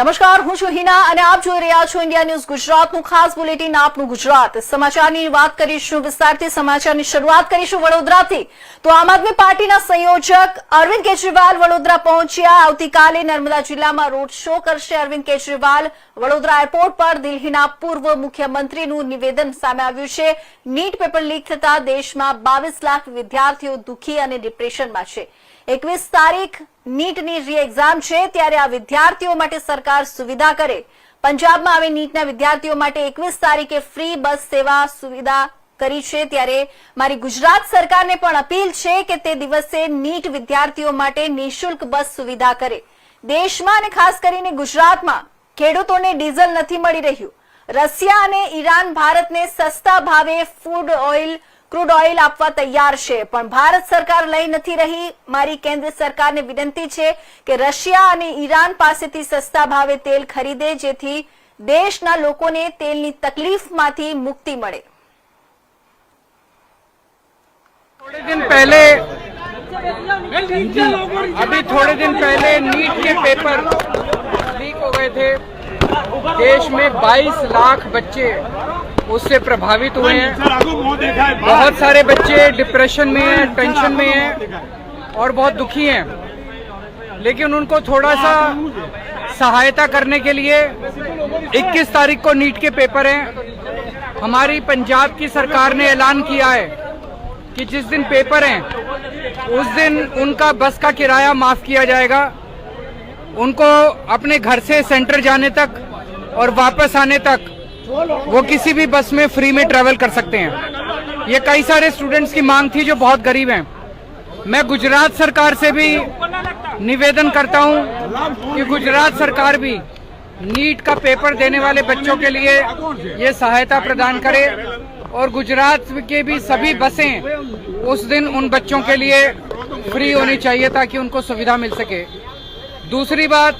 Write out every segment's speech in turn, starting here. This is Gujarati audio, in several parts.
નમસ્કાર, હું છું હિના અને આપ જોઈ રહ્યા છો ઇન્ડિયા ન્યૂઝ ગુજરાતનું ખાસ બુલેટિન આપનું ગુજરાત. સમાચારની વાત કરીશું વિસ્તારથી. સમાચારની શરૂઆત કરીશું વડોદરાથી. તો આમ આદમી પાર્ટીના સંયોજક અરવિંદ કેજરીવાલ વડોદરા પહોંચ્યા. આવતીકાલે નર્મદા જિલ્લામાં રોડ શો કરશે અરવિંદ કેજરીવાલ. વડોદરા એરપોર્ટ પર દિલ્હીના પૂર્વ મુખ્યમંત્રીનું નિવેદન સામે આવ્યું છે. નીટ પેપર લીક થતા દેશમાં 22 લાખ વિદ્યાર્થીઓ દુઃખી અને ડિપ્રેશનમાં છે. 21 તારીખ નીટની રી એક્ઝામ છે, ત્યારે આ વિદ્યાર્થીઓ માટે સરકાર સુવિધા કરે. પંજાબમાં હવે નીટના વિદ્યાર્થીઓ માટે 21 તારીખે ફ્રી બસ સેવા સુવિધા કરી છે. ત્યારે મારી ગુજરાત સરકારને પણ અપીલ છે કે તે દિવસે નીટ વિદ્યાર્થીઓ માટે નિઃશુલ્ક બસ સુવિધા કરે. દેશમાં અને ખાસ કરીને ગુજરાતમાં ખેડૂતોને ડીઝલ નથી મળી રહ્યું. રશિયા અને ઈરાન ભારતને સસ્તા ભાવે ક્રૂડ ઓઇલ આપવા તૈયાર છે, પણ ભારત સરકાર લઈ નથી રહી. મારી કેન્દ્ર સરકારને વિનંતી છે કે રશિયા અને ઈરાન પાસેથી સસ્તા ભાવે તેલ ખરીદે, જેથી દેશના લોકોને તેલની તકલીફમાંથી મુક્તિ મળે. अभी थोड़े दिन पहले नीट के पेपर लीक हो गए थे. देश में 22 लाख बच्चे उससे प्रभावित हुए हैं. बहुत सारे बच्चे डिप्रेशन में हैं, टेंशन में हैं और बहुत दुखी हैं. लेकिन उनको थोड़ा सा सहायता करने के लिए 21 तारीख को नीट के पेपर हैं. हमारी पंजाब की सरकार ने ऐलान किया है कि जिस दिन पेपर हैं उस दिन उनका बस का किराया माफ किया जाएगा. उनको अपने घर से सेंटर जाने तक और वापस आने तक वो किसी भी बस में फ्री में ट्रैवल कर सकते हैं. ये कई सारे स्टूडेंट्स की मांग थी जो बहुत गरीब हैं. मैं गुजरात सरकार से भी निवेदन करता हूं कि गुजरात सरकार भी नीट का पेपर देने वाले बच्चों के लिए ये सहायता प्रदान करे और गुजरात के भी सभी बसें उस दिन उन बच्चों के लिए फ्री होनी चाहिए ताकि उनको सुविधा मिल सके. दूसरी बात,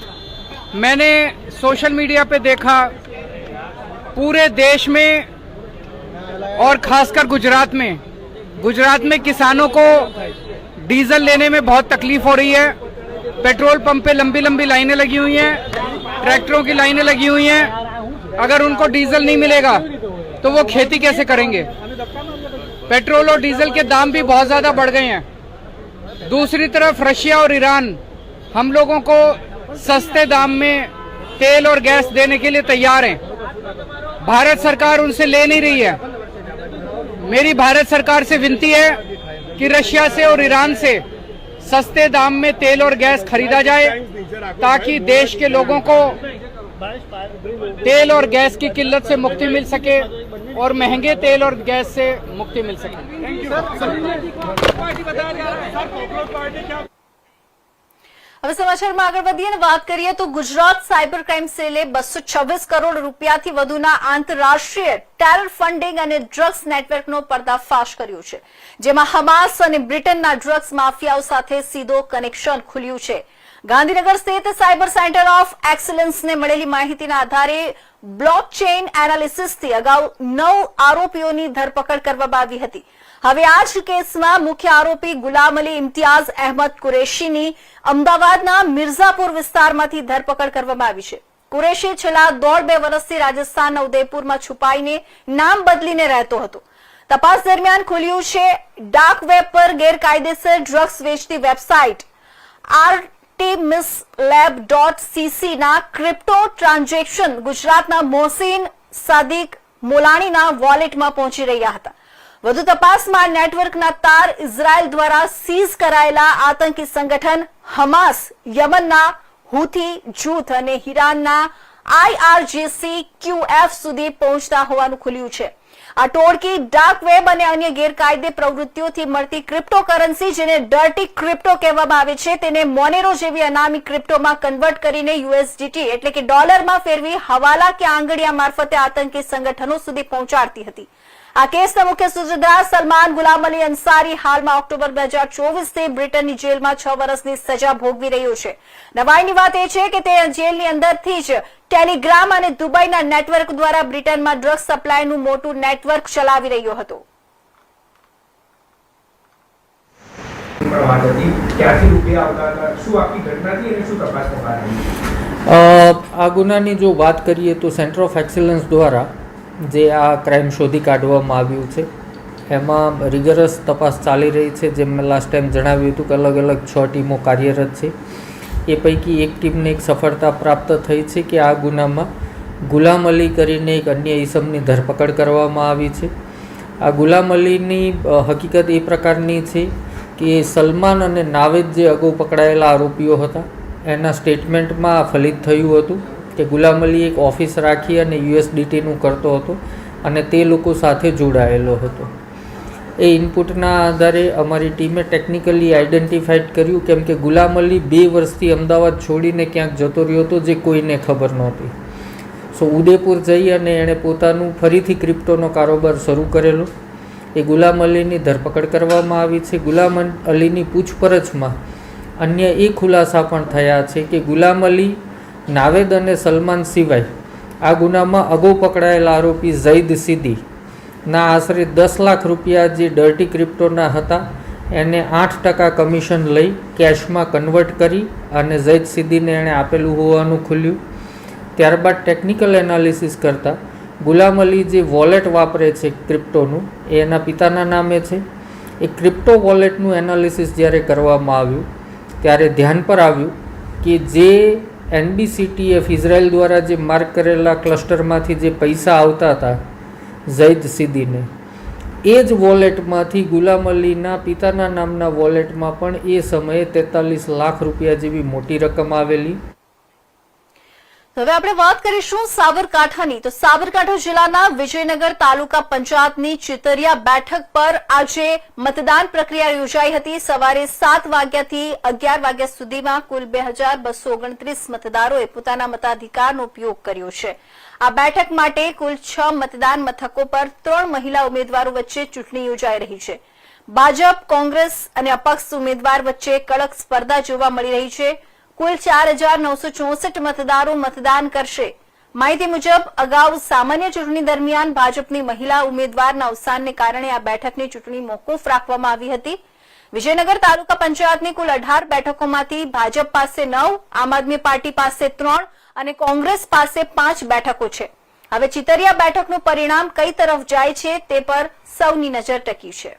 मैंने सोशल मीडिया पे देखा पूरे देश में और खासकर गुजरात में किसानों को डीजल लेने में बहुत तकलीफ हो रही है. पेट्रोल पंप पे लंबी लंबी लाइनें लगी हुई हैं, ट्रैक्टरों की लाइनें लगी हुई हैं. अगर उनको डीजल नहीं मिलेगा तो वो खेती कैसे करेंगे? पेट्रोल और डीजल के दाम भी बहुत ज्यादा बढ़ गए हैं. दूसरी तरफ रशिया और ईरान हम लोगों को सस्ते दाम में तेल और गैस देने के लिए तैयार हैं. भारत सरकार उनसे ले नहीं रही है. मेरी भारत सरकार से विनती है कि रशिया से और ईरान से सस्ते दाम में तेल और गैस खरीदा जाए ताकि देश के लोगों को तेल और गैस की किल्लत से मुक्ति मिल सके और महंगे तेल और गैस से मुक्ति मिल सके. હવે સમાચારમાં આગળ વધીએ અને વાત કરીએ તો ગુજરાત સાયબર ક્રાઇમ સેલે 226 કરોડ રૂપિયાથી વધુના આંતરરાષ્ટ્રીય ટેરર ફંડિંગ અને ડ્રગ્સ નેટવર્કનો પર્દાફાશ કર્યો છે, જેમાં હમાસ અને બ્રિટનના ડ્રગ્સ માફિયાઓ સાથે સીધો કનેક્શન ખુલ્યું છે. ગાંધીનગર સ્થિત સાયબર સેન્ટર ઓફ એક્સલન્સને મળેલી માહિતીના આધારે બ્લોકચેઇન એનાલિસિસથી અગાઉ 9 આરોપીઓની ધરપકડ કરવામાં આવી હતી. હવે આ જ કેસમાં મુખ્ય આરોપી ગુલામ અલી ઇમ્તિયાઝ અહેમદ કુરેશીની અમદાવાદના મિર્ઝાપુર વિસ્તારમાંથી ધરપકડ કરવામાં આવી છે. કુરેશી છેલ્લા 1.5-2 વર્ષથી રાજસ્થાનના ઉદયપુરમાં છુપાઈને નામ બદલીને રહેતો હતો. તપાસ દરમિયાન ખુલ્યું છે ડાર્ક વેબ પર ગેરકાયદેસર ડ્રગ્સ વેચતી વેબસાઇટ artemislab.cc ના ક્રિપ્ટો ટ્રાન્ઝેક્શન ગુજરાતના મોહસિન સાદિક મોલાણીના વોલેટમાં પહોંચી રહ્યા હતા. વધુ તપાસમાં નેટવર્કના તાર ઇઝરાયલ દ્વારા સીઝ કરાયેલા આતંકી સંગઠન હમાસ, યમનના હુથી જૂથ અને ઈરાનના IRGC-QF સુધી પહોંચતા હોવાનું ખુલ્યું છે. આ ટોળકી ડાર્ક વેબ અને અન્ય ગેરકાયદે પ્રવૃત્તિઓથી મળતી ક્રિપ્ટોકરન્સી, જેને ડર્ટી ક્રિપ્ટો કહેવામાં આવે છે, તેને મોનેરો જેવી અનામી ક્રિપ્ટોમાં કન્વર્ટ કરીને USDT એટલે કે ડોલરમાં ફેરવી હવાલા કે આંગડિયા મારફતે આતંકી સંગઠનો સુધી પહોંચાડતી હતી. આ કેસના મુખ્ય સૂત્રધાર સલમાન ગુલામ અલી અંસારી હાલમાં ઓક્ટોબર 2024થી બ્રિટનની જેલમાં 6 વર્ષની સજા ભોગવી રહ્યો છે. નવાઈની વાત એ છે કે તે જેલની અંદરથી જ ટેલિગ્રામ અને દુબઈના નેટવર્ક દ્વારા બ્રિટનમાં ડ્રગ્સ સપ્લાયનું મોટું નેટવર્ક ચલાવી રહ્યો હતો. વાત હતી ક્યાંથી રૂપિયા આવતા હતા, શું આખી ઘટના હતી અને શું તપાસમાં બહાર આવી? આ ગુનાની જો વાત કરીએ તો સેન્ટર ઓફ એક્સેલન્સ દ્વારા જે આ ક્રાઇમ શોધી કાઢવામાં આવ્યું છે એમાં રિગરસ તપાસ ચાલી રહી છે. જેમ મેં લાસ્ટ ટાઈમ જણાવ્યું હતું કે અલગ અલગ 6 ટીમો કાર્યરત છે. એ પૈકી એક ટીમને એક સફળતા પ્રાપ્ત થઈ છે કે આ ગુનામાં ગુલામ અલી કરીને એક અન્ય ઈસમની ધરપકડ કરવામાં આવી છે. આ ગુલામ અલીની હકીકત એ પ્રકારની છે કે સલમાન અને નાવેદ જે અગાઉ પકડાયેલા આરોપીઓ હતા એના સ્ટેટમેન્ટમાં ફલિત થયું હતું કે ગુલામ અલી એક ઓફિસ રાખી અને USDTનું કરતો હતો અને તે લોકો સાથે જોડાયેલો હતો. એ ઇનપુટના આધારે અમારી ટીમે ટેકનિકલી આઈડેન્ટિફાઈડ કર્યું કેમ કે ગુલામ અલી 2 વર્ષથી અમદાવાદ છોડીને ક્યાંક જતો રહ્યો હતો જે કોઈને ખબર નહોતી. સો ઉદયપુર જઈ અને એણે પોતાનું ફરીથી ક્રિપ્ટોનો કારોબાર શરૂ કરેલો. એ ગુલામ અલીની ધરપકડ કરવામાં આવી છે. ગુલામ અલીની પૂછપરછમાં અન્ય એ ખુલાસા પણ થયા છે કે ગુલામ અલી, નાવેદ અને સલમાન સિવાય આ ગુનામાં અગાઉ પકડાયેલા આરોપી ઝૈદ સિદ્દીના આશરે 10 લાખ રૂપિયા જે ડર્ટી ક્રિપ્ટોના હતા એને 8% કમિશન લઈ કેશમાં કન્વર્ટ કરી અને ઝૈદ સિદ્દીને એણે આપેલું હોવાનું ખુલ્યું. ત્યારબાદ ટેકનિકલ એનાલિસિસ કરતાં ગુલામ અલી જે વોલેટ વાપરે છે ક્રિપ્ટોનું એ એના પિતાના નામે છે. એ ક્રિપ્ટો વોલેટનું એનાલિસિસ જ્યારે કરવામાં આવ્યું ત્યારે ધ્યાન પર આવ્યું કે જે NBCTF ઇઝરાયલ દ્વારા જે માર્ક કરેલા ક્લસ્ટરમાંથી જે પૈસા આવતા હતા ઝૈદ સિદ્દીને એ જ વોલેટમાંથી ગુલામ અલીના પિતાના નામના વોલેટમાં પણ એ સમયે 43 લાખ રૂપિયા જેવી મોટી રકમ આવેલી. હવે આપણે વાત કરીશું સાબરકાંઠાની. તો સાબરકાંઠા જિલ્લાના વિજયનગર તાલુકા પંચાયતની ચિતરિયા બેઠક પર આજે મતદાન પ્રક્રિયા યોજાઈ હતી. સવારે 7 વાગ્યાથી 11 વાગ્યા સુધીમાં કુલ 2229 મતદારોએ પોતાના મતાધિકારનો ઉપયોગ કર્યો છે. આ બેઠક માટે કુલ 6 મતદાન મથકો પર 3 મહિલા ઉમેદવારો વચ્ચે ચૂંટણી યોજાઈ રહી છે. ભાજપ, કોંગ્રેસ અને અપક્ષ ઉમેદવાર વચ્ચે કડક સ્પર્ધા જોવા મળી રહી છે. કુલ 4964 મતદારો મતદાન કરશે. માહિતી મુજબ અગાઉ સામાન્ય ચૂંટણી દરમિયાન ભાજપની મહિલા ઉમેદવારના અવસાનને કારણે આ બેઠકની ચૂંટણી મોકૂફ રાખવામાં આવી હતી. વિજયનગર તાલુકા પંચાયતની કુલ 18 બેઠકોમાંથી ભાજપ પાસે 9, આમ આદમી પાર્ટી પાસે 3 અને કોંગ્રેસ પાસે 5 બેઠકો છે. હવે ચિતરિયા બેઠકનું પરિણામ કઈ તરફ જાય છે તે પર સૌની નજર ટકી છે.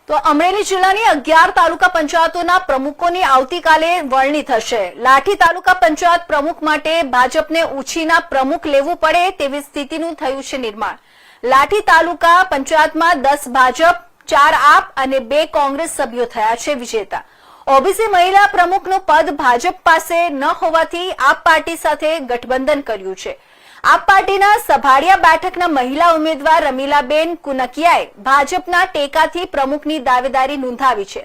તો અમરેલી જિલ્લાની 11 તાલુકા પંચાયતોના પ્રમુખોની આવતીકાલે વરણી થશે. લાઠી તાલુકા પંચાયત પ્રમુખ માટે ભાજપને ઉછીના પ્રમુખ લેવું પડે તેવી સ્થિતિનું થયું છે નિર્માણ. લાઠી તાલુકા પંચાયતમાં 10 ભાજપ, 4 આપ અને 2 કોંગ્રેસ સભ્યો થયા છે વિજેતા. ઓબીસી મહિલા પ્રમુખનું પદ ભાજપ પાસે ન હોવાથી આપ પાર્ટી સાથે ગઠબંધન કર્યું છે. આપ પાર્ટીના સભાડિયા બેઠકના મહિલા ઉમેદવાર રમીલાબેન કુનકિયાએ ભાજપના ટેકાથી પ્રમુખની દાવેદારી નોંધાવી છે.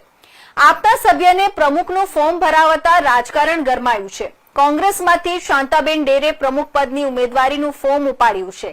આપના સભ્યને પ્રમુખનું ફોર્મ ભરાવતા રાજકારણ ગરમાયું છે. કોંગ્રેસમાંથી શાંતાબેન ડેરે પ્રમુખ પદની ઉમેદવારીનું ફોર્મ ઉપાડ્યું છે.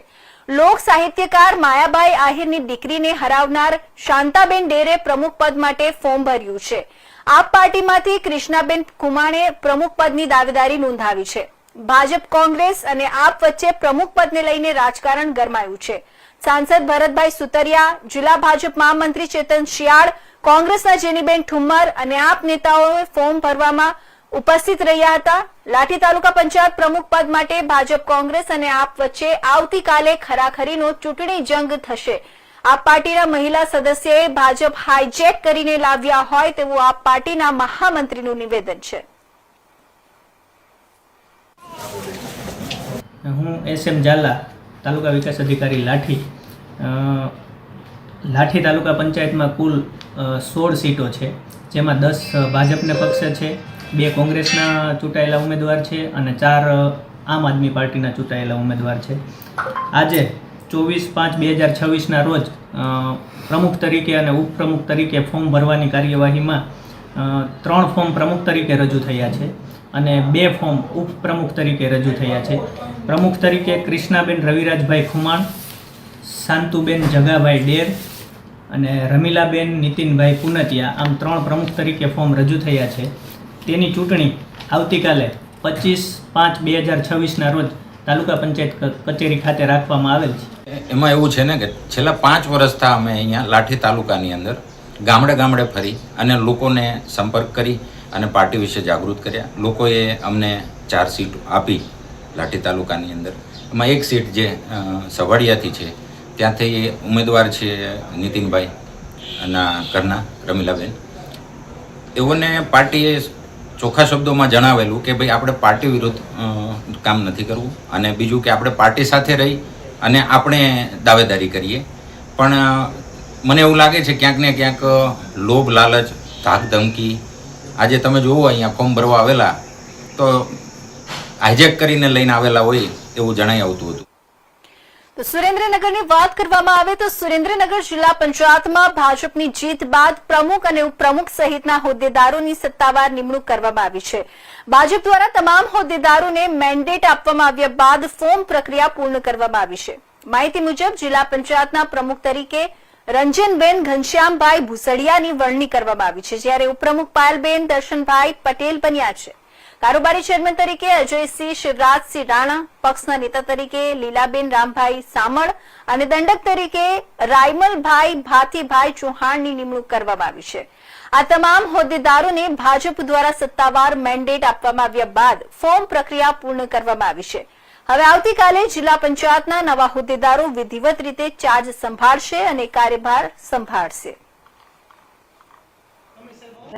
લોક સાહિત્યકાર માયાબાઈ આહિરની દીકરીને હરાવનાર શાંતાબેન ડેરે પ્રમુખ પદ માટે ફોર્મ ભર્યું છે. આપ પાર્ટીમાંથી કૃષ્ણાબેન કુમાણે પ્રમુખ પદની દાવેદારી નોંધાવી છે. ભાજપ, કોંગ્રેસ અને આપ વચ્ચે પ્રમુખ પદને લઈને રાજકારણ ગરમાયું છે. સાંસદ ભરતભાઈ સુતરિયા, જિલ્લા ભાજપ મહામંત્રી ચેતન શિયાળ, કોંગ્રેસના જેનીબેન ઠુમ્મર અને આપ નેતાઓએ ફોર્મ ભરવામાં ઉપસ્થિત રહ્યા હતા. લાઠી તાલુકા પંચાયત પ્રમુખ પદ માટે ભાજપ, કોંગ્રેસ અને આપ વચ્ચે આવતીકાલે ખરાખરીનો ચૂંટણી જંગ થશે. આપ પાર્ટીના મહિલા સદસ્યએ ભાજપ હાઈજેક કરીને લાવ્યા હોય તેવું આપ પાર્ટીના મહામંત્રીનું નિવેદન છે. હું SM ઝાલા, તાલુકા વિકાસ અધિકારી લાઠી. લાઠી તાલુકા પંચાયતમાં કુલ 16 સીટો છે, જેમાં 10 ભાજપને પક્ષે છે, 2 કોંગ્રેસના ચૂંટાયેલા ઉમેદવાર છે અને 4 આમ આદમી પાર્ટીના ચૂંટાયેલા ઉમેદવાર છે. આજે 24/5/2026ના રોજ પ્રમુખ તરીકે અને ઉપપ્રમુખ તરીકે ફોર્મ ભરવાની કાર્યવાહીમાં 3 ફોર્મ પ્રમુખ તરીકે રજૂ થયા છે અને 2 ફોર્મ ઉપપ્રમુખ તરીકે રજૂ થયા છે. પ્રમુખ તરીકે કૃષ્ણાબેન રવિરાજભાઈ ખુમાણ, શાંતુબેન જગાભાઈ ડેર અને રમીલાબેન નીતિનભાઈ પુનતિયા, આમ 3 પ્રમુખ તરીકે ફોર્મ રજૂ થયા છે. તેની ચૂંટણી આવતીકાલે 25/5/2026ના રોજ તાલુકા પંચાયત કચેરી ખાતે રાખવામાં આવેલ છે. એમાં એવું છે ને કે છેલ્લા 5 વર્ષથી અમે અહીંયા લાઠી તાલુકાની અંદર ગામડે ગામડે ફરી અને લોકોને સંપર્ક કરી અને પાર્ટી વિશે જાગૃત કર્યા. લોકોએ અમને 4 સીટ આપી લાઠી તાલુકાની અંદર. એમાં એક સીટ જે સવાડિયાથી છે ત્યાંથી ઉમેદવાર છે નીતિનભાઈ ના ઘરના રમીલાબેન. એઓને પાર્ટીએ ચોખ્ખા શબ્દોમાં જણાવેલું કે ભાઈ આપણે પાર્ટી વિરુદ્ધ કામ નથી કરવું અને બીજું કે આપણે પાર્ટી સાથે રહી અને આપણે દાવેદારી કરીએ. પણ મને એવું લાગે છે ક્યાંક ને ક્યાંક લોભ લાલચ ધાક ધમકી આજે તમે જુઓ અહીંયા ફોર્મ ભરવા આવેલા તો હાઇજેક કરીને લઈને આવેલા હોય એવું જણાઈ આવતું હતું. તો સુરેન્દ્રનગરની વાત કરવામાં આવે તો સુરેન્દ્રનગર જિલ્લા પંચાયતમાં ભાજપની જીત બાદ પ્રમુખ અને ઉપપ્રમુખ સહિતના હોદ્દેદારોની સત્તાવાર નિમણૂક કરવામાં આવી છે. ભાજપ દ્વારા તમામ હોદ્દેદારોને મેન્ડેટ આપવામાં આવ્યા બાદ ફોર્મ પ્રક્રિયા પૂર્ણ કરવામાં આવી છે. માહિતી મુજબ જિલ્લા પંચાયતના પ્રમુખ તરીકે રંજનબેન ઘનશ્યામભાઈ ભૂસડિયાની વરણી કરવામાં આવી છે, જ્યારે ઉપપ્રમુખ પાયલબેન દર્શનભાઈ પટેલ બન્યા છે. કારોબારી ચેરમેન તરીકે અજયસિંહ શિવરાજસિંહ રાણા, પક્ષના નેતા તરીકે લીલાબેન રામભાઈ સામળ અને દંડક તરીકે રાયમલભાઈ ભાતીભાઈ ચૌહાણની નિમણૂક કરવામાં આવી છે. આ તમામ હોદ્દેદારોને ભાજપ દ્વારા સત્તાવાર મેન્ડેટ આપવામાં આવ્યા બાદ ફોર્મ પ્રક્રિયા પૂર્ણ કરવામાં આવી છે. હવે આવતીકાલે જિલ્લા પંચાયતના નવા હોદ્દેદારો વિધિવત રીતે ચાર્જ સંભાળશે અને કાર્યભાર સંભાળશે.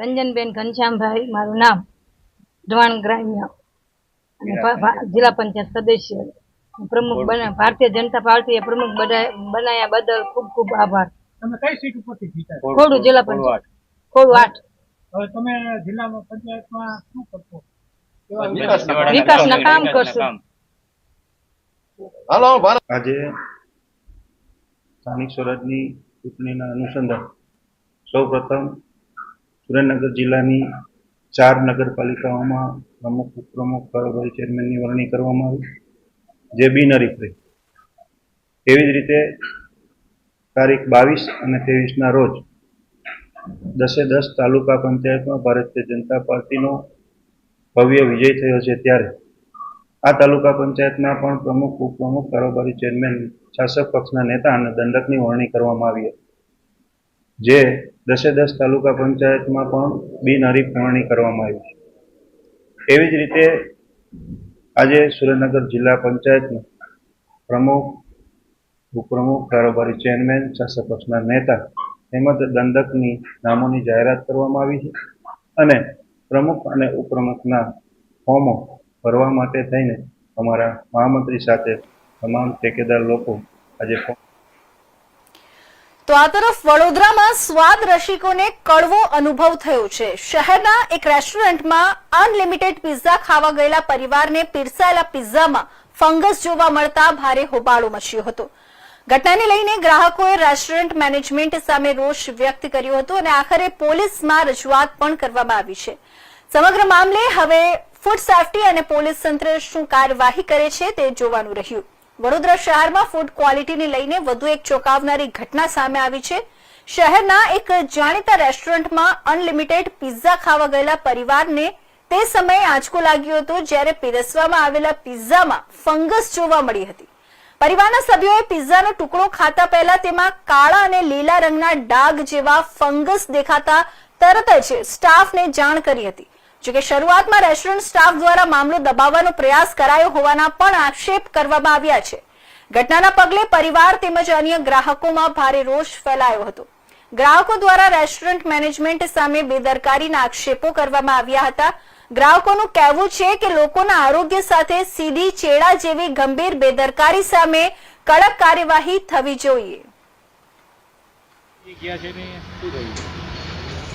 રંજનબેન ઘનશ્યામભાઈ મારું નામ, ધવાણ ગ્રામ્ય અને જિલ્લા પંચાયત સદસ્ય પ્રમુખ બન્યા. ભારતીય જનતા પાર્ટીએ પ્રમુખ બનાવ્યા બદલ ખૂબ ખૂબ આભાર. તમે કઈ સીટ ઉપરથી જીતા? ખોડું જિલ્લા પંચાયત, ખોડું 8. હવે તમે જિલ્લા પંચાયતમાં શું કરશો? વિકાસના કામ કરશું. આજે સ્થાનિક સ્વરાજની ચૂંટણીના અનુસંધાન સૌપ્રથમ સુરેન્દ્રનગર જિલ્લાની 4 નગરપાલિકાઓમાં પ્રમુખ, ઉપપ્રમુખ, કારોબારી ચેરમેનની વરણી કરવામાં આવી, જે બિનહરીફ રહી. એવી જ રીતે તારીખ 22 અને 23ના રોજ 10 તાલુકા પંચાયતમાં ભારતીય જનતા પાર્ટીનો ભવ્ય વિજય થયો છે. ત્યારે આ તાલુકા પંચાયતમાં પણ પ્રમુખ, ઉપપ્રમુખ, કારોબારી ચેરમેન, શાસક પક્ષના નેતા અને દંડકની વરણી કરવામાં આવી હતી, જે 10 તાલુકા પંચાયતમાં પણ બિનહરીફ વરણી કરવામાં આવી છે. એવી જ રીતે આજે સુરેન્દ્રનગર જિલ્લા પંચાયતનું પ્રમુખ, ઉપપ્રમુખ, કારોબારી ચેરમેન, શાસક પક્ષના નેતા તેમજ દંડકની નામોની જાહેરાત કરવામાં આવી છે અને પ્રમુખ અને ઉપપ્રમુખના ફોર્મો ભરવા માટે થઈને અમારા મહામંત્રી સાથે તમામ ઠેકેદાર લોકો આજે તો આ તરફ વડોદરામાં સ્વાદ રસિકોને કડવો અનુભવ થયો છે. શહેરના એક રેસ્ટોરન્ટમાં અનલિમિટેડ પિઝા ખાવા ગયેલા પરિવારને પીરસાયેલા પિઝામાં ફંગસ જોવા મળતા ભારે હોબાળો મચ્યો હતો. ઘટનાને લઈને ગ્રાહકોએ રેસ્ટોરન્ટ મેનેજમેન્ટ સામે રોષ વ્યક્ત કર્યો હતો અને આખરે પોલીસમાં રજૂઆત પણ કરવામાં આવી છે. સમગ્ર મામલે હવે ફૂડ સેફટી અને પોલીસ તંત્ર શું કાર્યવાહી કરે છે તે જોવાનું રહ્યું. વડોદરા શહેરમાં ફૂડ ક્વોલિટીને લઈને વધુ એક ચોંકાવનારી ઘટના સામે આવી છે. શહેરના એક જાણીતા રેસ્ટોરન્ટમાં અનલિમિટેડ પિઝા ખાવા ગયેલા પરિવારને તે સમયે આંચકો લાગ્યો હતો, જ્યારે પીરસવામાં આવેલા પિઝામાં ફંગસ જોવા મળી હતી. પરિવારના સભ્યોએ પિઝાનો ટુકડો ખાતા પહેલા તેમાં કાળા અને લીલા રંગના ડાઘ જેવા ફંગસ દેખાતા તરત જ સ્ટાફને જાણ કરી હતી. જોકે શરૂઆતમાં રેસ્ટોરન્ટ સ્ટાફ દ્વારા મામલો દબાવવાનો પ્રયાસ કરાયો હોવાના પણ આક્ષેપ કરવામાં આવ્યા છે. ઘટનાના પગલે પરિવાર તેમજ અન્ય ગ્રાહકોમાં ભારે રોષ ફેલાયો હતો. ગ્રાહકો દ્વારા રેસ્ટોરન્ટ મેનેજમેન્ટ સામે બેદરકારીના આક્ષેપો કરવામાં આવ્યા હતા. ગ્રાહકોનું કહેવું છે કે લોકોના આરોગ્ય સાથે સીધી ચેડા જેવી ગંભીર બેદરકારી સામે કડક કાર્યવાહી થવી જોઈએ.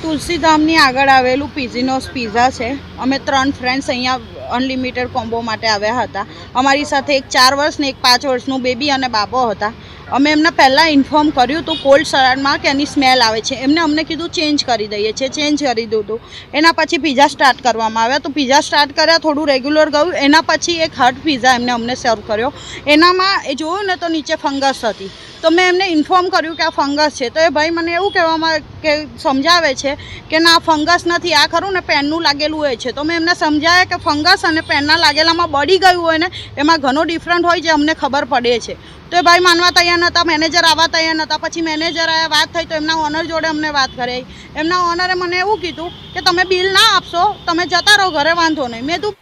તુલસીધામની આગળ આવેલું પીઝીનોસ પિઝા છે. અમે 3 ફ્રેન્ડ્સ અહીંયા અનલિમિટેડ કોમ્બો માટે આવ્યા હતા. અમારી સાથે એક 4 વર્ષ ને એક 5 વર્ષનું બેબી અને બાબો હતા. અમે એમને પહેલાં ઇન્ફોર્મ કર્યું હતું કોલ્ડ સલાડમાં કે એની સ્મેલ આવે છે. અમને કીધું ચેન્જ કરી દઈએ છીએ, ચેન્જ કરી દીધું હતું. એના પછી પિઝા સ્ટાર્ટ કરવામાં આવ્યા તો પિઝા સ્ટાર્ટ કર્યા, થોડું રેગ્યુલર ગયું. એના પછી એક હાર્ડ પિઝા અમને સર્વ કર્યો. એનામાં એ જોયું ને તો નીચે ફંગસ હતી. તો મેં એમને ઇન્ફોર્મ કર્યું કે આ ફંગસ છે, તો એ ભાઈ મને એવું કહેવામાં કે સમજાવે છે કે ના ફંગસ નથી, આ ખરું ને પેનનું લાગેલું હોય છે. તો મેં એમને સમજાવ્યા કે ફંગસ અને પેનના લાગેલામાં બળી ગયું હોય ને એમાં ઘણો ડિફરન્ટ હોય જે અમને ખબર પડે છે. તો એ ભાઈ માનવા તૈયાર નહોતા, મેનેજર આવવા તૈયાર નહોતા. પછી મેનેજર આવ્યા, વાત થઈ તો એમના ઓનર જોડે અમને વાત કરી. એમના ઓનરે મને એવું કીધું કે તમે બિલ ના આપશો, તમે જતા રહો ઘરે, વાંધો નહીં. મેં તું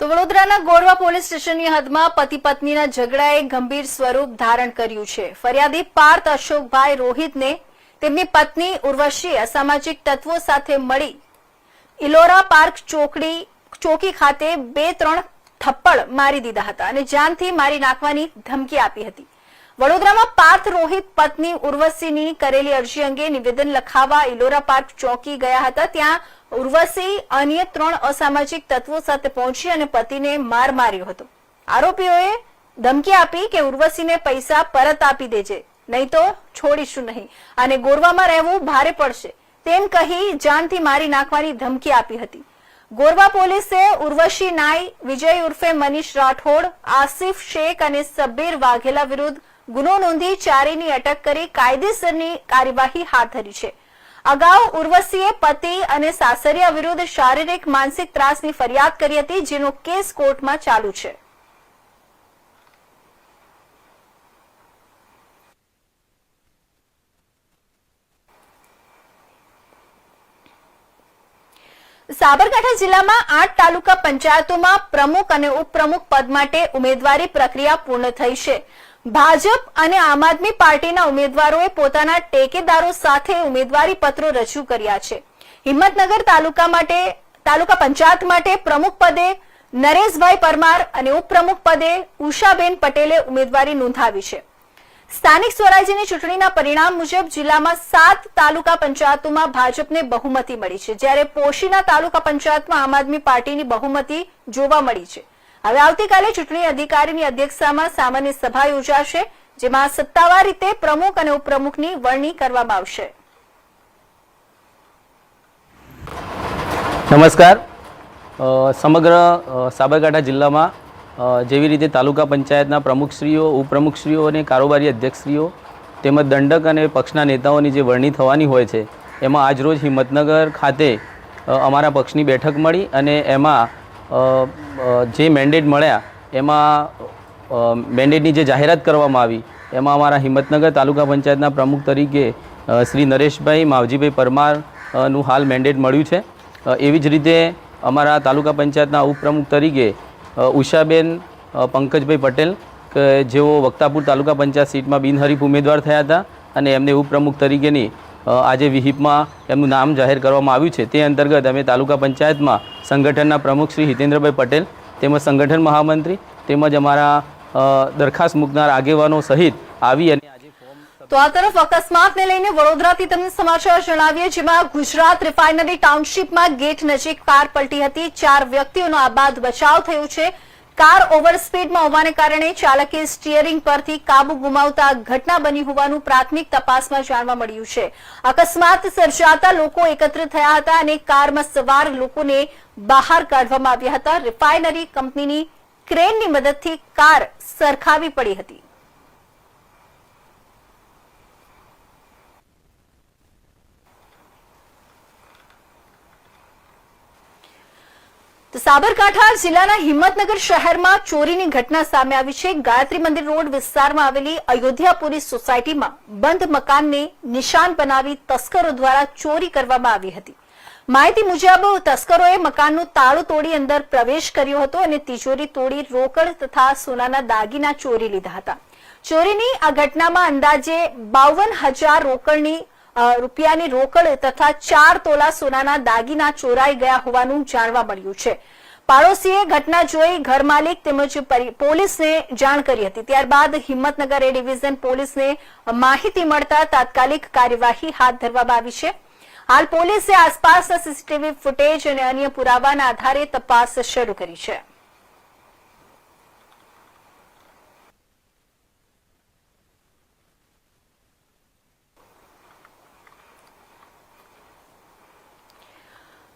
તો વડોદરાના ગોરવા પોલીસ સ્ટેશનની હદમાં પતિ પત્નીના ઝઘડાએ ગંભીર સ્વરૂપ ધારણ કર્યું છે. ફરિયાદી પાર્થ અશોકભાઈ રોહિતને તેમની પત્ની ઉર્વશી અસામાજિક તત્વો સાથે મળી ઇલોરા પાર્ક ચોકી ખાતે 2-3 થપ્પડ મારી દીધા હતા અને જાનથી મારી નાખવાની ધમકી આપી હતી. વડોદરામાં પાર્થ રોહિત પત્ની ઉર્વશીની કરેલી અરજી અંગે નિવેદન લખાવવા ઇલોરા પાર્ક ચોકી ગયા હતા. ત્યાં ઉર્વશી અન્ય 3 અસામાજિક તત્વો સાથે પહોંચી અને પતિને માર માર્યો હતો. આરોપીઓએ ધમકી આપી કે ઉર્વશીને પૈસા પરત આપી દેજે, નહીં તો છોડીશું નહીં અને ગોરવામાં રહેવું ભારે પડશે તેમ કહી જાનથી મારી નાખવાની ધમકી આપી હતી. ગોરવા પોલીસે ઉર્વશી નાઈ, વિજય ઉર્ફે મનીષ રાઠોડ, આસિફ શેખ અને સબ્બીર વાઘેલા વિરુદ્ધ ગુનો નોંધી ચારેયની અટક કરી કાયદેસરની કાર્યવાહી હાથ ધરી છે. અગાઉ ઉર્વશીએ પતિ અને સાસરિયા વિરુદ્ધ શારીરિક માનસિક ત્રાસની ફરિયાદ કરી હતી, જેનો કેસ કોર્ટમાં ચાલુ છે. સાબરકાંઠા જિલ્લામાં 8 તાલુકા પંચાયતોમાં પ્રમુખ અને ઉપપ્રમુખ પદ માટે ઉમેદવારી પ્રક્રિયા પૂર્ણ થઈ છે. ભાજપ અને આમ આદમી પાર્ટીના ઉમેદવારોએ પોતાના ટેકેદારો સાથે ઉમેદવારી પત્રો રજૂ કર્યા છે. હિંમતનગર તાલુકા પંચાયત માટે પ્રમુખ પદે નરેશભાઈ પરમાર અને ઉપપ્રમુખ પદે ઉષાબેન પટેલે ઉમેદવારી નોંધાવી છે. સ્થાનિક સ્વરાજ્યની ચૂંટણીના પરિણામ મુજબ જિલ્લામાં 7 તાલુકા પંચાયતોમાં ભાજપને બહુમતી મળી છે, જ્યારે પોશીના તાલુકા પંચાયતમાં આમ આદમી પાર્ટીની બહુમતી જોવા મળી છે. હવે આવતીકાલે ચૂંટણી અધિકારીની અધ્યક્ષતામાં સામાન્ય સભા યોજાશે, જેમાં સત્તાવાર રીતે પ્રમુખ અને ઉપપ્રમુખની વરણી કરવામાં આવશે. નમસ્કાર. સમગ્ર સાબરકાંઠા જિલ્લામાં જેવી રીતે તાલુકા પંચાયતના પ્રમુખશ્રીઓ, ઉપપ્રમુખશ્રીઓ અને કારોબારી અધ્યક્ષશ્રીઓ તેમજ દંડક અને પક્ષના નેતાઓની જે વરણી થવાની હોય છે, એમાં આજરોજ હિંમતનગર ખાતે અમારા પક્ષની બેઠક મળી અને એમાં જે મેન્ડેટ મળ્યા એમાં મેન્ડેટની જે જાહેરાત કરવામાં આવી એમાં અમારા હિંમતનગર તાલુકા પંચાયતના પ્રમુખ તરીકે શ્રી નરેશભાઈ માવજીભાઈ પરમારનું હાલ મેન્ડેટ મળ્યું છે. એવી જ રીતે અમારા તાલુકા પંચાયતના ઉપપ્રમુખ તરીકે ઉષાબેન પંકજભાઈ પટેલ કે જેઓ વક્તાપુર તાલુકા પંચાયત સીટમાં બિનહરીફ ઉમેદવાર થયા હતા અને એમને ઉપપ્રમુખ તરીકેની આજે વિહિપમાં એમનું નામ જાહેર કરવામાં આવ્યું છે. તે અંતર્ગત અમે તાલુકા પંચાયતમાં સંગઠનના પ્રમુખ શ્રી હિતેન્દ્રભાઈ પટેલ તેમજ સંગઠન મહામંત્રી તેમજ અમારા દરખાસ્ત મૂકનાર આગેવાનો સહિત આવી અને તો આ તરફ અકસ્માતને લઈને વડોદરાથી તમને સમાચાર જણાવીએ, જેમાં ગુજરાત રિફાઇનરી ટાઉનશીપમાં ગેટ નજીક કાર પલટી હતી. 4 વ્યક્તિઓનો આબાદ બચાવ થયો છે. કાર ઓવર સ્પીડમાં હોવાને કારણે ચાલકે સ્ટીયરિંગ પરથી કાબુ ગુમાવતા ઘટના બની હોવાનું પ્રાથમિક તપાસમાં જાણવા મળ્યું છે. અકસ્માત સર્જાતા લોકો એકત્ર થયા હતા અને કારમાં સવાર લોકોને બહાર કાઢવામાં આવ્યા હતા. રિફાઇનરી કંપનીની ક્રેનની મદદથી કાર સરખાવી પડી હતી. તો સાબરકાંઠા જિલ્લાના હિંમતનગર શહેરમાં ચોરીની ઘટના સામે આવી છે. ગાયત્રી મંદિર રોડ વિસ્તારમાં આવેલી અયોધ્યાપુરી સોસાયટીમાં બંધ મકાનને નિશાન બનાવી તસ્કરો દ્વારા ચોરી કરવામાં આવી હતી. માહિતી મુજબ તસ્કરોએ મકાનનું તાળું તોડી અંદર પ્રવેશ કર્યો હતો અને તિજોરી તોડી રોકડ તથા સોનાના દાગીના ચોરી લીધા હતા. ચોરીની આ ઘટનામાં અંદાજે 52,000 રૂપિયાની રોકડ તથા 4 તોલા સોનાના દાગીના ચોરાઈ ગયા હોવાનું જાણવા મળ્યું છે. પાડોશીએ ઘટના જોઈ ઘર માલિક તેમજ પોલીસને જાણ કરી હતી. ત્યારબાદ હિંમતનગર એ ડિવિઝન પોલીસને માહિતી મળતા તાત્કાલિક કાર્યવાહી હાથ ધરવામાં આવી છે. હાલ પોલીસે આસપાસના સીસીટીવી ફૂટેજ અને અન્ય પુરાવાના આધારે તપાસ શરૂ કરી છે.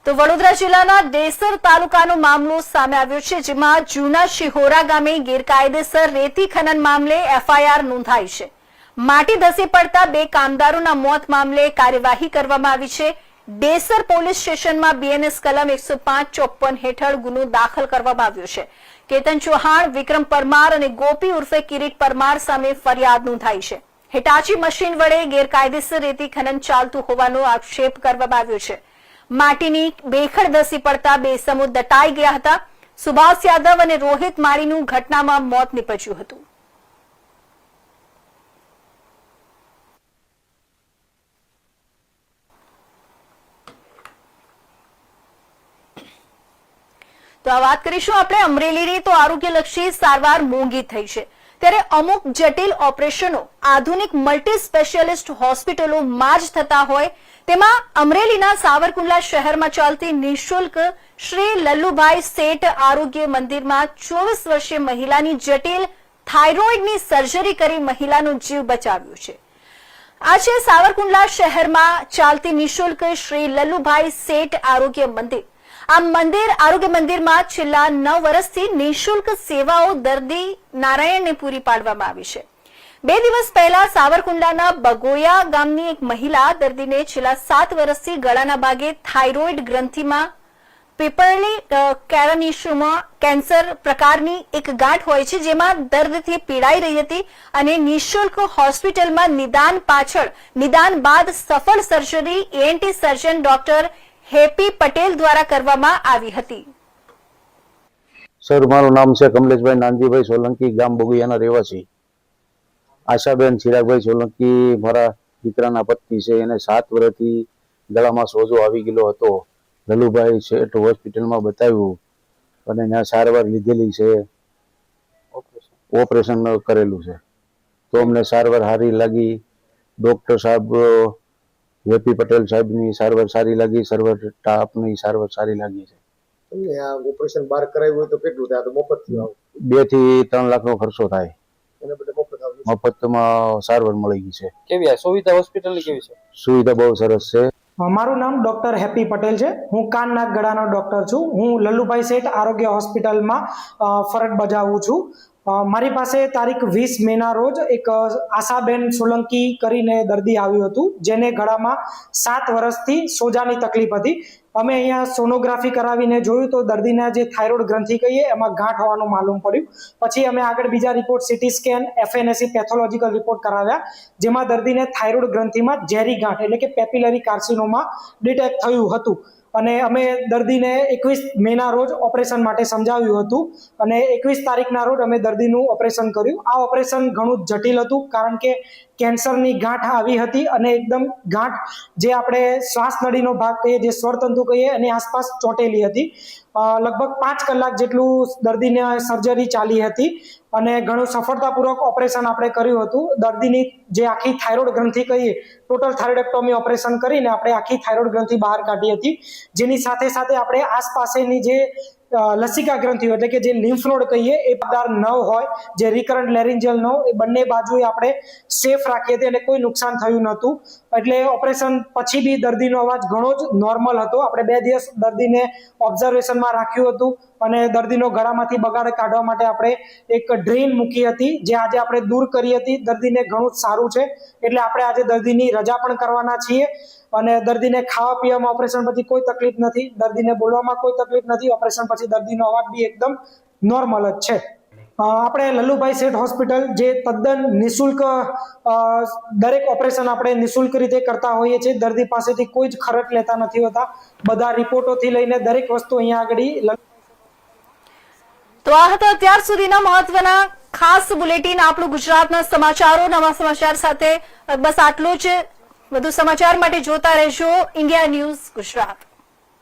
તો વડોદરા જિલ્લાના ડેસર તાલુકાનો મામલો સામે આવ્યો છે, જેમાં જૂના શિહોરા ગામે ગેરકાયદેસર રેતી ખનન મામલે એફઆઈઆર નોંધાઈ છે. માટી ધસી પડતા 2 કામદારોના મોત મામલે કાર્યવાહી કરવામાં આવી છે. ડેસર પોલીસ સ્ટેશનમાં BNS કલમ 105-54 હેઠળ ગુનો દાખલ કરવામાં આવ્યો છે. કેતન ચૌહાણ, વિક્રમ પરમાર અને ગોપી ઉર્ફે કિરીટ પરમાર સામે ફરિયાદ નોંધાઈ છે. હિટાચી મશીન વડે ગેરકાયદેસર રેતી ખનન ચાલતું હોવાનો આક્ષેપ કરવામાં આવ્યો છે. માટીની બેખડ ધસી પડતા 2 ઇસમો દટાઈ ગયા હતા. સુભાષ યાદવ અને રોહિત માળીનું ઘટનામાં મોત નીપજ્યું હતું. તો આ વાત કરીશું આપણે અમરેલીની. તો આરોગ્યલક્ષી સારવાર મોંઘી થઈ છે, ત્યારે અમુક જટિલ ઓપરેશનો આધુનિક મલ્ટી સ્પેશિયાલિસ્ટ હોસ્પિટલોમાં જ થતા હોય તેમાં અમરેલીના સાવરકુંડલા શહેરમાં ચાલતી નિઃશુલ્ક શ્રી લલ્લુભાઈ શેઠ આરોગ્ય મંદિરમાં 24 વર્ષીય મહિલાની જટિલ થાઇરોઇડની સર્જરી કરી મહિલાનો જીવ બચાવ્યો છે. આ છે સાવરકુંડલા શહેરમાં ચાલતી નિઃશુલ્ક શ્રી લલ્લુભાઈ શેઠ આરોગ્ય મંદિર. આ આરોગ્ય મંદિરમાં છેલ્લા 9 વર્ષથી નિઃશુલ્ક સેવાઓ દર્દી નારાયણને પૂરી પાડવામાં આવી છે. 2 દિવસ પહેલા સાવરકુંડલાના બગોયા ગામની એક મહિલા દર્દીને છેલ્લા 7 વર્ષથી ગળાના ભાગે થાઇરોઇડ ગ્રંથિમાં પીપળની કેરાનિશમાં કેન્સર પ્રકારની એક ગાંઠ હોય છે, જેમાં દર્દથી પીડાઈ રહી હતી અને નિઃશુલ્ક હોસ્પિટલમાં નિદાન બાદ સફળ surgery ENT surgeon doctor happy Patel દ્વારા કરવામાં આવી હતી. સર, મારું નામ છે કમલેશભાઈ નાનજીભાઈ સોલંકી, ગામ બગુયાના રહેવાસી. આશાબેન ચિરાગભાઈ સોલંકી મારા દીકરાના પત્ની છે. એને 7 વર્ષથી ગળામાં સોજો આવી ગયેલો હતો. લલ્લુભાઈ શેઠ હોસ્પિટલમાં બતાવ્યું અને ત્યાં સારવાર લીધેલી છે, ઓપરેશન કરેલું છે. તો અમને સારવાર સારી લાગી. ડોક્ટર સાહેબ હેપી પટેલ સાહેબની સારવાર સારી લાગી, સર્વર સ્ટાફની સારવાર સારી લાગી છે. તમને આ ઓપરેશન બહાર કરાવ્યું હોય તો કેટલું થાય? તો મફત થયું? 2 થી 3 લાખનો ખર્ચો થાય. એને બદલે મફત મફતમાં સારવાર મળી ગઈ છે. કેવી આ સુવિધા હોસ્પિટલની કેવી છે? સુવિધા બહુ સરસ છે. મારું નામ ડોક્ટર હેપી પટેલ છે. હું કાન નાક ગળાનો ડોક્ટર છું. હું લલ્લુભાઈ શેઠ આરોગ્ય હોસ્પિટલમાં ફરજ બજાવું છું. મારી પાસે તારીખ 20 મેના રોજ એક આશાબેન સોલંકી કરીને દર્દી આવ્યું હતું, જેને ગળામાં 7 વર્ષથી સોજાની તકલીફ હતી. અમે અહીંયા સોનોગ્રાફી કરાવીને જોયું તો દર્દીના જે થાઇરોઇડ ગ્રંથિ કહીએ એમાં ગાંઠ હોવાનું માલુમ પડ્યું. પછી અમે આગળ બીજા report CT scan, FNAC pathological report કરાવ્યા, જેમાં દર્દીને થાઇરોઇડ ગ્રંથિમાં ઝેરી ગાંઠ એટલે કે પેપિલરી કાર્સિનોમા ડિટેક્ટ થયું હતું. અને અમે દર્દીને 21 મેના રોજ ઓપરેશન માટે સમજાવ્યું હતું અને 21 તારીખના રોજ અમે દર્દીનું ઓપરેશન કર્યું. આ ઓપરેશન ઘણું જટિલ હતું, કારણ કે કેન્સરની ગાંઠ આવી હતી અને એકદમ ગાંઠ જે આપણે શ્વાસ નળીનો ભાગ કહીએ, જે સ્વરતંતુ કહીએ, એની આસપાસ ચોંટેલી હતી. લગભગ 5 કલાક જેટલું દર્દીને સર્જરી ચાલી હતી અને ઘણું સફળતાપૂર્વક ઓપરેશન આપણે કર્યું હતું. દર્દીની જે આખી થાઇરોઇડ ગ્રંથિ કહીએ, ટોટલ થાઇરોઇડેક્ટોમી ઓપરેશન કરીને આપણે આખી થાઇરોઇડ ગ્રંથિ બહાર કાઢી હતી. જેની સાથે સાથે આપણે આસપાસની જે લસિકા ગ્રંથિઓ એટલે કે જે લિમ્ફ નોડ કહીએ, એ પદાર નવ હોય, જે રિકરન્ટ લેરિન્જિયલ નવ, એ બંને બાજુએ આપણે સેફ રાખી હતી અને કોઈ નુકસાન થયું નહોતું. એટલે ઓપરેશન પછી બી દર્દીનો અવાજ ઘણો જ નોર્મલ હતો. આપણે 2 દિવસ દર્દીને ઓબ્ઝર્વેશનમાં રાખ્યું હતું અને દર્દીનો ગળામાંથી બગાડ કાઢવા માટે આપણે એક ડ્રેન મૂકી હતી, જે આજે આપણે દૂર કરી હતી. દર્દીને ઘણું જ સારું છે, એટલે આપણે આજે દર્દીની રજા પણ કરવાના છીએ. અને દર્દીને ખાવા પીવામાં ઓપરેશન પછી કોઈ તકલીફ નથી, દર્દીને બોલવામાં કોઈ તકલીફ નથી. ઓપરેશન પછી દર્દીનો અવાજ બી એકદમ નોર્મલ જ છે. આપણે લલ્લુભાઈ શેઠ હોસ્પિટલ જે તદ્દન નિઃશુલ્ક દરેક ઓપરેશન આપણે નિઃશુલ્ક રીતે કરતા હોઈએ છીએ. દર્દી પાસેથી કોઈ જ ખર્ચ લેતા નથી હોતા. બધા રિપોર્ટોથી લઈને દરેક વસ્તુ અહીંયા આગળ. તો આ હતા અત્યાર સુધીના મહત્વના ખાસ બુલેટિન. આપણું ગુજરાતના સમાચારો, નવા સમાચાર સાથે બસ આટલું જ. વધુ સમાચાર માટે જોતા રહેજો ઇન્ડિયા ન્યૂઝ ગુજરાત.